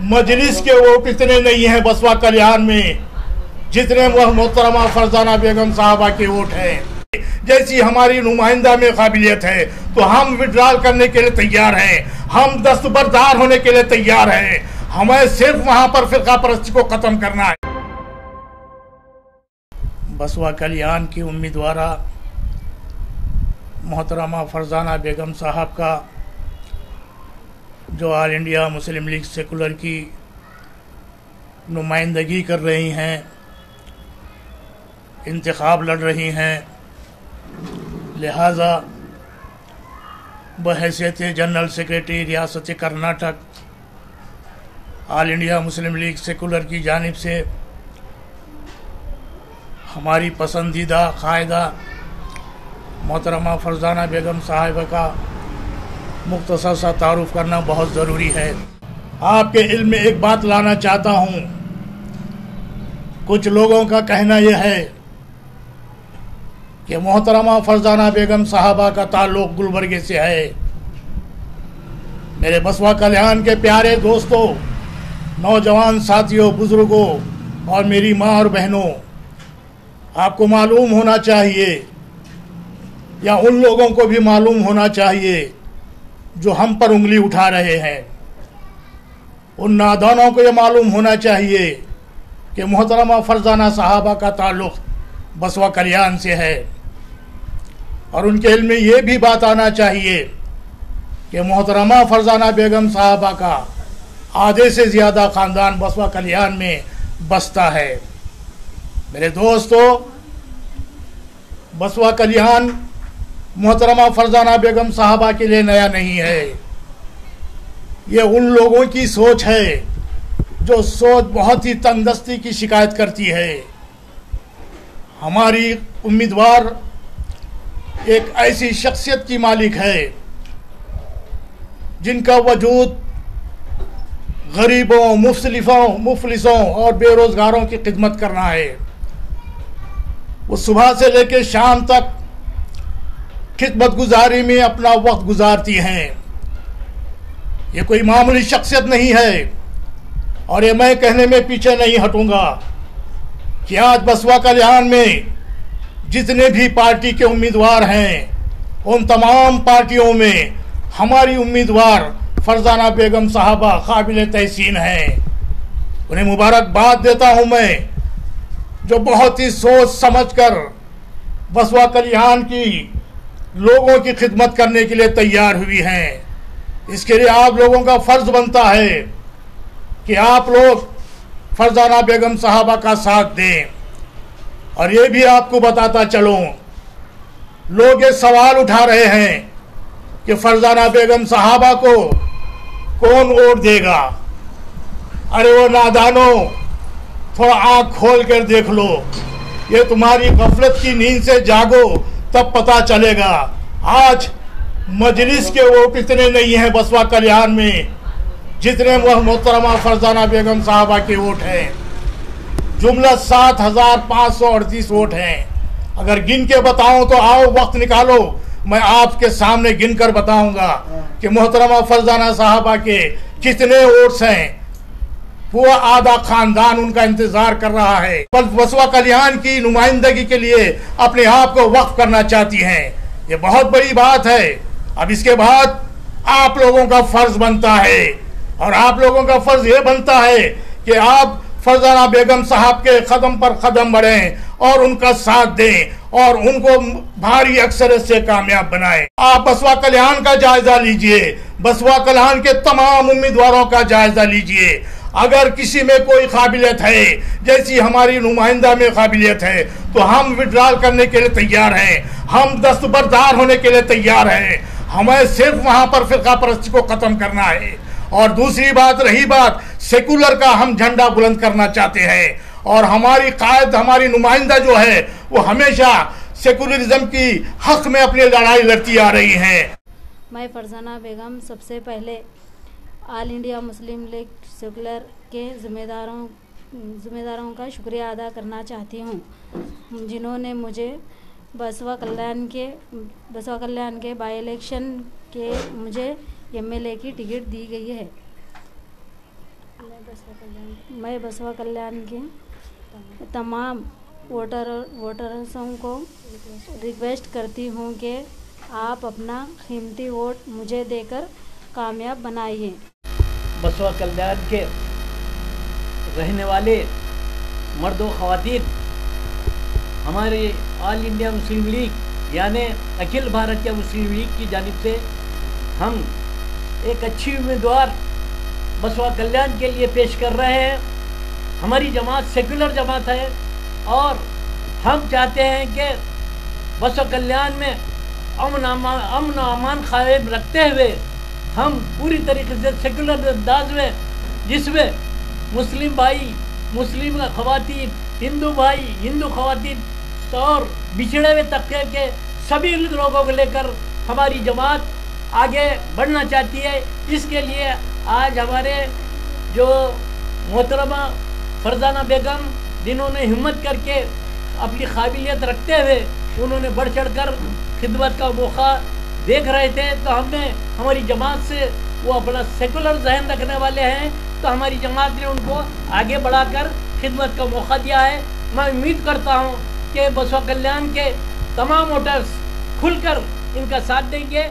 मजलिस के वोट इतने नहीं हैं बसवा कल्याण में जितने वह मोहतरमा फरजाना बेगम साहबा के वोट हैं। जैसी हमारी नुमाइंदा में काबिलियत है तो हम विड्रॉल करने के लिए तैयार हैं, हम दस्तबरदार होने के लिए तैयार हैं। हमें सिर्फ वहां पर फिरका परस्ती को खत्म करना है। बसवा कल्याण की उम्मीदवार मोहतरमा फरजाना बेगम साहब का जो all India Muslim league secular की नुमाइंदगी कर रही हैं, इंतखाब लड़ रही हैं, लिहाजा बहैसियत जनरल सेक्रेटरी रियासत Karnataka all India Muslim league secular की जानिब से हमारी पसंदीदा कायदा मोहतरमा फरजाना बेगम साहिबा का मुख्तसर सा तारुफ करना बहुत ज़रूरी है। आपके इल्म में एक बात लाना चाहता हूँ। कुछ लोगों का कहना यह है कि मोहतरमा फरजाना बेगम साहबा का ताल्लुक़ गुलबर्गे से है। मेरे बसवा कल्याण के प्यारे दोस्तों, नौजवान साथियों, बुजुर्गों और मेरी माँ और बहनों, आपको मालूम होना चाहिए या उन लोगों को भी मालूम होना चाहिए जो हम पर उंगली उठा रहे हैं, उन नादानों को ये मालूम होना चाहिए कि मोहतरमा फरजाना साहबा का ताल्लुक़ बसवा कल्याण से है। और उनके इल्म में ये भी बात आना चाहिए कि मोहतरमा फरजाना बेगम साहबा का आधे से ज़्यादा ख़ानदान बसवा कल्याण में बसता है। मेरे दोस्तों, बसवा कल्याण मोहतरमा फरजाना बेगम साहबा के लिए नया नहीं है। ये उन लोगों की सोच है जो सोच बहुत ही तंगदस्ती की शिकायत करती है। हमारी उम्मीदवार एक ऐसी शख्सियत की मालिक है जिनका वजूद गरीबों, मुफलिसों और बेरोज़गारों की खिदमत करना है। वो सुबह से लेकर शाम तक खिदमत गुजारी में अपना वक्त गुजारती हैं। ये कोई मामूली शख्सियत नहीं है। और ये मैं कहने में पीछे नहीं हटूंगा कि आज बसवा कल्याण में जितने भी पार्टी के उम्मीदवार हैं, उन तमाम पार्टियों में हमारी उम्मीदवार फरजाना बेगम साहबा काबिल तहसीन हैं। उन्हें मुबारकबाद देता हूं मैं, जो बहुत ही सोच समझकर बसवा कल्याण की लोगों की खिदमत करने के लिए तैयार हुई हैं। इसके लिए आप लोगों का फ़र्ज बनता है कि आप लोग फरजाना बेगम साहबा का साथ दें। और ये भी आपको बताता चलूं, लोग ये सवाल उठा रहे हैं कि फरजाना बेगम साहबा को कौन वोट देगा। अरे वो नादानो, थोड़ा आँख खोल कर देख लो। ये तुम्हारी गफलत की नींद से जागो, तब पता चलेगा। आज मजलिस के वोट इतने नहीं हैं बसवा कल्याण में जितने वह मोहतरमा फरजाना बेगम साहबा के वोट हैं। जुमला 7,538 वोट हैं। अगर गिन के बताऊं तो आओ वक्त निकालो, मैं आपके सामने गिनकर बताऊंगा कि मोहतरमा फरजाना साहबा के कितने वोट्स हैं। पूरा आधा खानदान उनका इंतजार कर रहा है। बसवा कल्याण की नुमाइंदगी के लिए अपने आप को वक्फ करना चाहती हैं। ये बहुत बड़ी बात है। अब इसके बाद आप लोगों का फर्ज बनता है, और आप लोगों का फर्ज ये बनता है कि आप फरजाना बेगम साहब के कदम पर कदम बढ़ें और उनका साथ दें और उनको भारी अक्सरियत से कामयाब बनाएं। आप बसवा कल्याण का जायजा लीजिए, बसवा कल्याण के तमाम उम्मीदवारों का जायजा लीजिए। अगर किसी में कोई काबिलियत है, जैसी हमारी नुमाइंदा में काबिलियत है, तो हम विड्रॉल करने के लिए तैयार हैं, हम दस्तबरदार होने के लिए तैयार हैं। हमें सिर्फ वहां पर फिरका परस्ती को खत्म करना है। और दूसरी बात, रही बात सेकुलर का, हम झंडा बुलंद करना चाहते हैं। और हमारी कायद, हमारी नुमाइंदा जो है वो हमेशा सेकुलरिज्म की हक में अपनी लड़ाई लड़ती आ रही हैं। मैं फरजाना बेगम सबसे पहले all India Muslim league secular के ज़िम्मेदारों का शुक्रिया अदा करना चाहती हूँ, जिन्होंने मुझे बसवा कल्याण के बाई इलेक्शन के मुझे एमएलए की टिकट दी गई है। मैं बसवा कल्याण के तमाम वोटर्सों को रिक्वेस्ट करती हूँ कि आप अपना कीमती वोट मुझे देकर कामयाब बनाइए। बसवा कल्याण के रहने वाले मर्द व ख़वातीन, हमारे ऑल इंडिया मुस्लिम लीग यानी अखिल भारतीय मुस्लिम लीग की जानिब से हम एक अच्छी उम्मीदवार बसवा कल्याण के लिए पेश कर रहे हैं। हमारी जमात सेकुलर जमात है और हम चाहते हैं कि बसवा कल्याण में अमन अमान कायम रखते हुए हम पूरी तरीके से सेकुलर अंदाज में, जिसमें मुस्लिम भाई, मुस्लिम ख़वातीन, हिंदू भाई, हिंदू ख़वातीन और बिछड़े हुए तबके के सभी लोगों को लेकर हमारी जमात आगे बढ़ना चाहती है। इसके लिए आज हमारे जो मोहतरमा फरजाना बेगम, जिन्होंने हिम्मत करके अपनी काबिलियत रखते हुए उन्होंने बढ़ चढ़ कर खिदमत का मौका देख रहे थे, तो हमने हमारी जमात से, वो अपना सेकुलर जहन रखने वाले हैं, तो हमारी जमात ने उनको आगे बढ़ाकर खिदमत का मौका दिया है। मैं उम्मीद करता हूँ कि बसवा कल्याण के तमाम वोटर्स खुलकर इनका साथ देंगे।